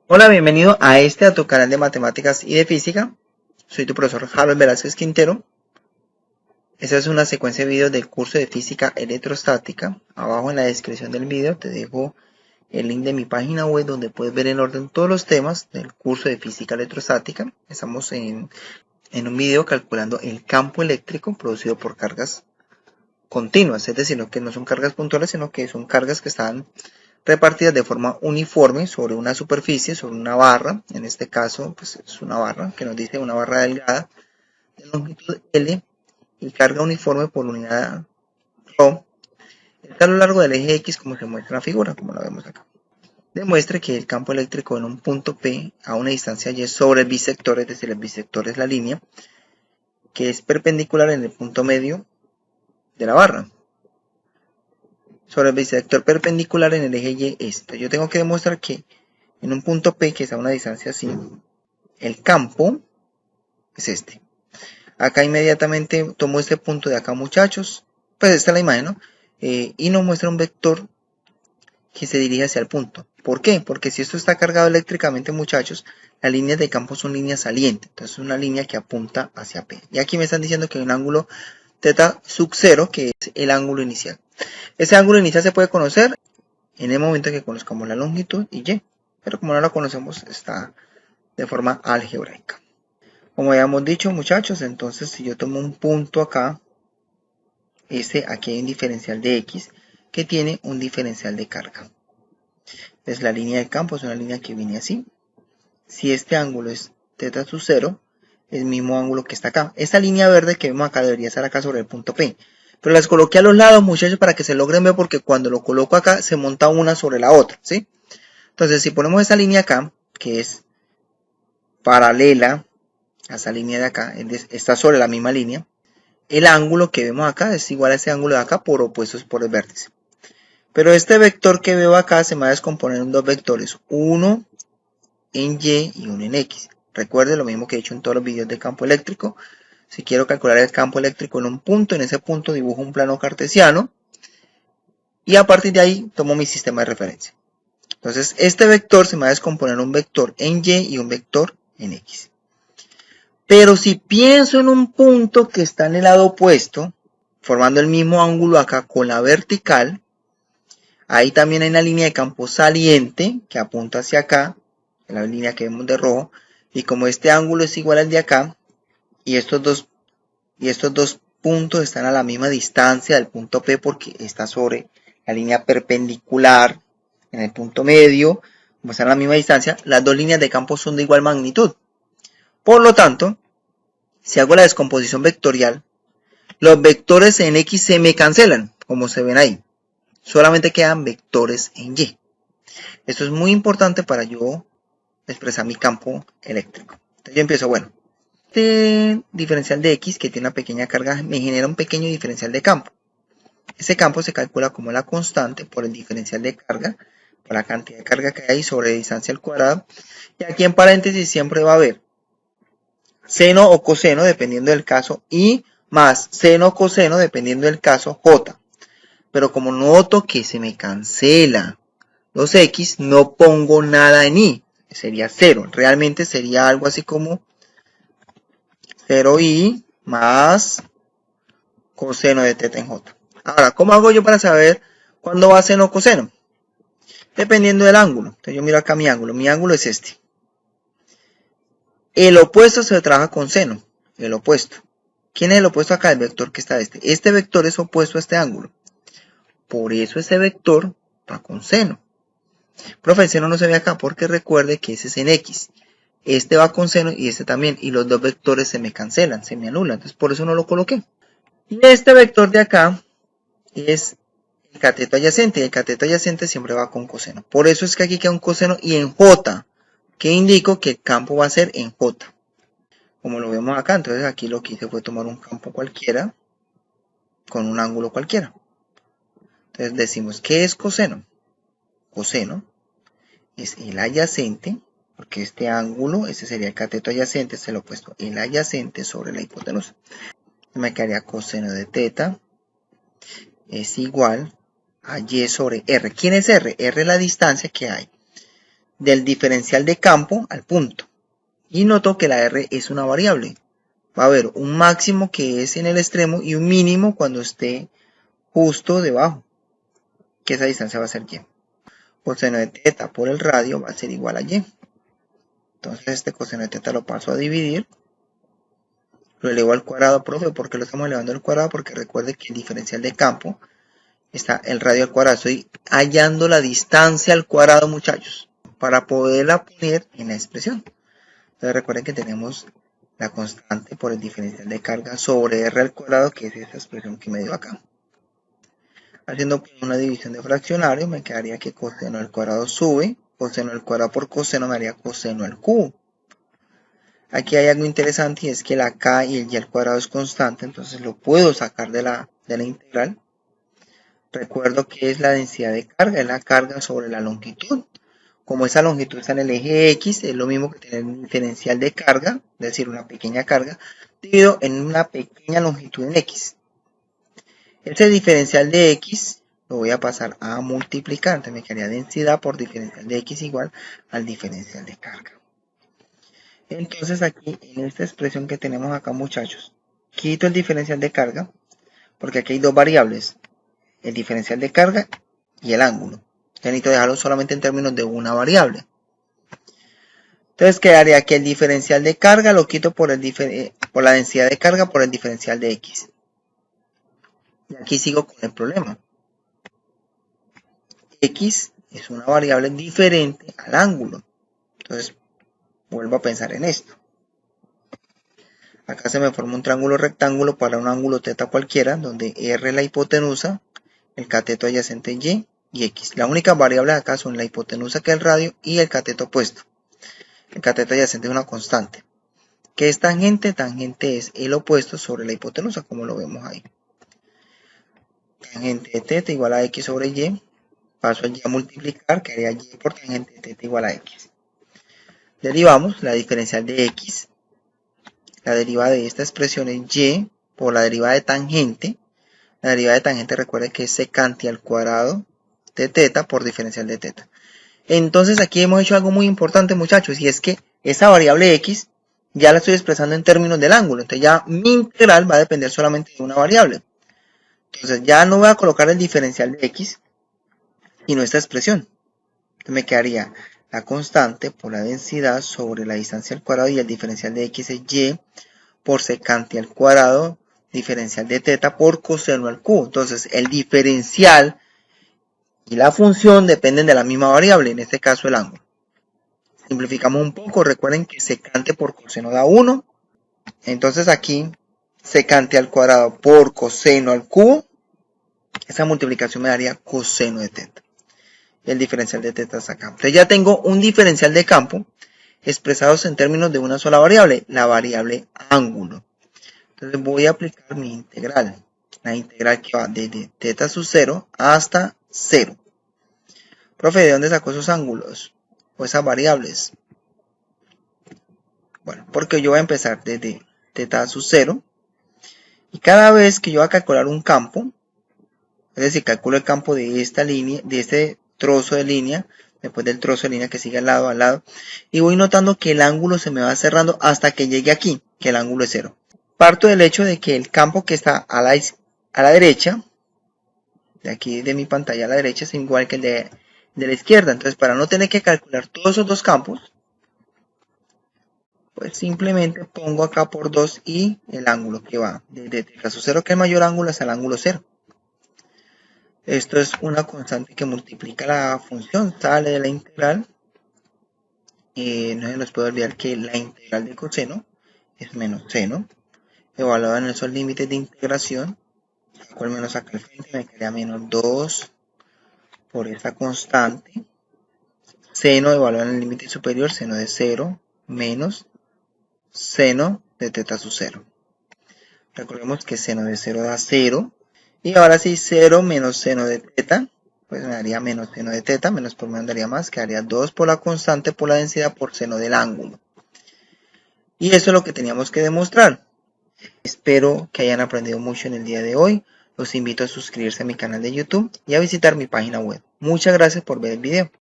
Hola, bienvenido a tu canal de matemáticas y de física. Soy tu profesor Harold Velázquez Quintero. Esta es una secuencia de videos del curso de física electrostática. Abajo en la descripción del video te dejo el link de mi página web donde puedes ver en orden todos los temas del curso de física electrostática. Estamos en un video calculando el campo eléctrico producido por cargas continuas, es decir, que no son cargas puntuales, sino que son cargas que están repartidas de forma uniforme sobre una superficie, sobre una barra. En este caso, pues es una barra que nos dice una barra delgada de longitud L y carga uniforme por unidad ρ. Está a lo largo del eje X, como se muestra en la figura, como la vemos acá. Demuestre que el campo eléctrico en un punto P a una distancia Y sobre el bisector, es decir, el bisector es la línea que es perpendicular en el punto medio de la barra. Sobre el bisector perpendicular en el eje Y es. Entonces yo tengo que demostrar que en un punto P, que es a una distancia así, el campo es este. Acá inmediatamente tomo este punto de acá, muchachos. Pues esta es la imagen, ¿no? Y nos muestra un vector que se dirige hacia el punto. ¿Por qué? Porque si esto está cargado eléctricamente, muchachos, las líneas de campo son líneas salientes. Entonces es una línea que apunta hacia P. Y aquí me están diciendo que hay un ángulo θ sub 0, que es el ángulo inicial. Ese ángulo inicial se puede conocer en el momento que conozcamos la longitud y Y. Pero como no la conocemos, está de forma algebraica. Como habíamos dicho, muchachos, entonces si yo tomo un punto acá, aquí hay un diferencial de X que tiene un diferencial de carga. Entonces la línea de campo es una línea que viene así. Si este ángulo es θ sub 0, es el mismo ángulo que está acá. Esta línea verde que vemos acá debería estar acá sobre el punto P. Pero las coloqué a los lados, muchachos, para que se logren ver, porque cuando lo coloco acá se monta una sobre la otra, ¿sí? Entonces si ponemos esta línea acá, que es paralela a esa línea de acá, está sobre la misma línea, el ángulo que vemos acá es igual a ese ángulo de acá por opuestos por el vértice. Pero este vector que veo acá se me va a descomponer en dos vectores, uno en Y y uno en X. Recuerde lo mismo que he hecho en todos los videos de campo eléctrico. Si quiero calcular el campo eléctrico en un punto, en ese punto dibujo un plano cartesiano y a partir de ahí tomo mi sistema de referencia. Entonces este vector se me va a descomponer en un vector en Y y un vector en X. Pero si pienso en un punto que está en el lado opuesto, formando el mismo ángulo acá con la vertical, ahí también hay una línea de campo saliente que apunta hacia acá, la línea que vemos de rojo, y como este ángulo es igual al de acá, y estos dos puntos están a la misma distancia del punto P porque está sobre la línea perpendicular en el punto medio, como están a la misma distancia, las dos líneas de campo son de igual magnitud. Por lo tanto, si hago la descomposición vectorial, los vectores en X se me cancelan, como se ven ahí. Solamente quedan vectores en Y. Esto es muy importante para yo expresar mi campo eléctrico. Entonces yo empiezo, bueno, este diferencial de X que tiene una pequeña carga me genera un pequeño diferencial de campo. Ese campo se calcula como la constante por el diferencial de carga, por la cantidad de carga que hay sobre distancia al cuadrado. Y aquí en paréntesis siempre va a haber seno o coseno dependiendo del caso y más seno o coseno dependiendo del caso J. Pero como noto que se me cancela los X, no pongo nada en Y. Sería 0. Realmente sería algo así como 0i más coseno de θ en J. Ahora, ¿cómo hago yo para saber cuándo va seno o coseno? Dependiendo del ángulo. Entonces yo miro acá mi ángulo. Mi ángulo es este. El opuesto se trabaja con seno. El opuesto. ¿Quién es el opuesto acá? El vector que está este. Este vector es opuesto a este ángulo. Por eso ese vector va con seno. Profe, el seno no se ve acá porque recuerde que ese es en X. Este va con seno y este también. Y los dos vectores se me cancelan, se me anulan. Entonces por eso no lo coloqué. Y este vector de acá es el cateto adyacente. Y el cateto adyacente siempre va con coseno. Por eso es que aquí queda un coseno y en J. Que indico que el campo va a ser en J. Como lo vemos acá. Entonces aquí lo que hice fue tomar un campo cualquiera. Con un ángulo cualquiera. Entonces decimos, ¿qué es coseno? Coseno es el adyacente, porque este ángulo, este sería el cateto adyacente, es el opuesto, el adyacente sobre la hipotenusa. Me quedaría coseno de θ es igual a y sobre r. ¿Quién es r? R es la distancia que hay del diferencial de campo al punto. Y noto que la R es una variable. Va a haber un máximo que es en el extremo y un mínimo cuando esté justo debajo, que esa distancia va a ser y. Coseno de teta por el radio va a ser igual a y. Entonces este coseno de teta lo paso a dividir. Lo elevo al cuadrado, profe. ¿Por qué lo estamos elevando al cuadrado? Porque recuerde que el diferencial de campo está el radio al cuadrado. Estoy hallando la distancia al cuadrado, muchachos, para poderla poner en la expresión. Entonces recuerden que tenemos la constante por el diferencial de carga sobre r al cuadrado, que es esta expresión que me dio acá. Haciendo una división de fraccionario, me quedaría que coseno al cuadrado sube, coseno al cuadrado por coseno me haría coseno al cubo. Aquí hay algo interesante y es que la k y el y al cuadrado es constante, entonces lo puedo sacar de la integral. Recuerdo que es la densidad de carga, es la carga sobre la longitud. Como esa longitud está en el eje X, es lo mismo que tener un diferencial de carga, es decir, una pequeña carga, dividido en una pequeña longitud en X. Ese diferencial de X lo voy a pasar a multiplicar, entonces me quedaría densidad por diferencial de X igual al diferencial de carga. Entonces aquí, en esta expresión que tenemos acá, muchachos, quito el diferencial de carga, porque aquí hay dos variables, el diferencial de carga y el ángulo. Ya necesito dejarlo solamente en términos de una variable. Entonces quedaría que el diferencial de carga lo quito por la densidad de carga por el diferencial de X. Y aquí sigo con el problema. X es una variable diferente al ángulo. Entonces vuelvo a pensar en esto. Acá se me forma un triángulo rectángulo para un ángulo θ cualquiera, donde R es la hipotenusa, el cateto adyacente Y y X. La única variable acá son la hipotenusa, que es el radio, y el cateto opuesto. El cateto adyacente es una constante. ¿Qué es tangente? Tangente es el opuesto sobre la hipotenusa, como lo vemos ahí. Tangente de θ igual a X sobre Y. Paso allí a multiplicar, quedaría Y por tangente de θ igual a X. Derivamos la diferencial de X. La derivada de esta expresión es Y por la derivada de tangente. La derivada de tangente, recuerden que es secante al cuadrado de θ por diferencial de θ. Entonces aquí hemos hecho algo muy importante, muchachos, y es que esa variable X ya la estoy expresando en términos del ángulo. Entonces ya mi integral va a depender solamente de una variable. Entonces ya no voy a colocar el diferencial de X, sino esta expresión. Entonces me quedaría la constante por la densidad sobre la distancia al cuadrado, y el diferencial de X es Y por secante al cuadrado, diferencial de θ por coseno al cubo. Entonces el diferencial y la función dependen de la misma variable, en este caso el ángulo. Simplificamos un poco, recuerden que secante por coseno da 1. Entonces aquí secante al cuadrado por coseno al cubo, esa multiplicación me daría coseno de θ. El diferencial de θ está acá. Entonces ya tengo un diferencial de campo expresados en términos de una sola variable, la variable ángulo. Entonces voy a aplicar mi integral. La integral que va desde θ sub 0 hasta 0. Profe, ¿de dónde sacó esos ángulos? O esas variables. Bueno, porque yo voy a empezar desde θ sub 0. Y cada vez que yo voy a calcular un campo, es decir, calculo el campo de esta línea, de este trozo de línea, después del trozo de línea que sigue al lado, y voy notando que el ángulo se me va cerrando hasta que llegue aquí, que el ángulo es 0. Parto del hecho de que el campo que está a la derecha, de aquí de mi pantalla a la derecha, es igual que el de la izquierda. Entonces, para no tener que calcular todos esos dos campos, pues simplemente pongo acá por 2 y el ángulo que va desde θ sub 0, que es el mayor ángulo, hasta el ángulo 0. Esto es una constante que multiplica la función, sale de la integral. No se nos puede olvidar que la integral de coseno es menos seno. Evaluado en esos límites de integración, saco el menos acá al frente, me queda menos 2 por esta constante. Seno evaluado en el límite superior, seno de 0 menos seno de θ sub 0. Recordemos que seno de 0 da 0. Y ahora sí, 0 menos seno de θ, pues me daría menos seno de θ, menos por menos daría más, quedaría 2 por la constante por la densidad por seno del ángulo. Y eso es lo que teníamos que demostrar. Espero que hayan aprendido mucho en el día de hoy. Los invito a suscribirse a mi canal de YouTube y a visitar mi página web. Muchas gracias por ver el video.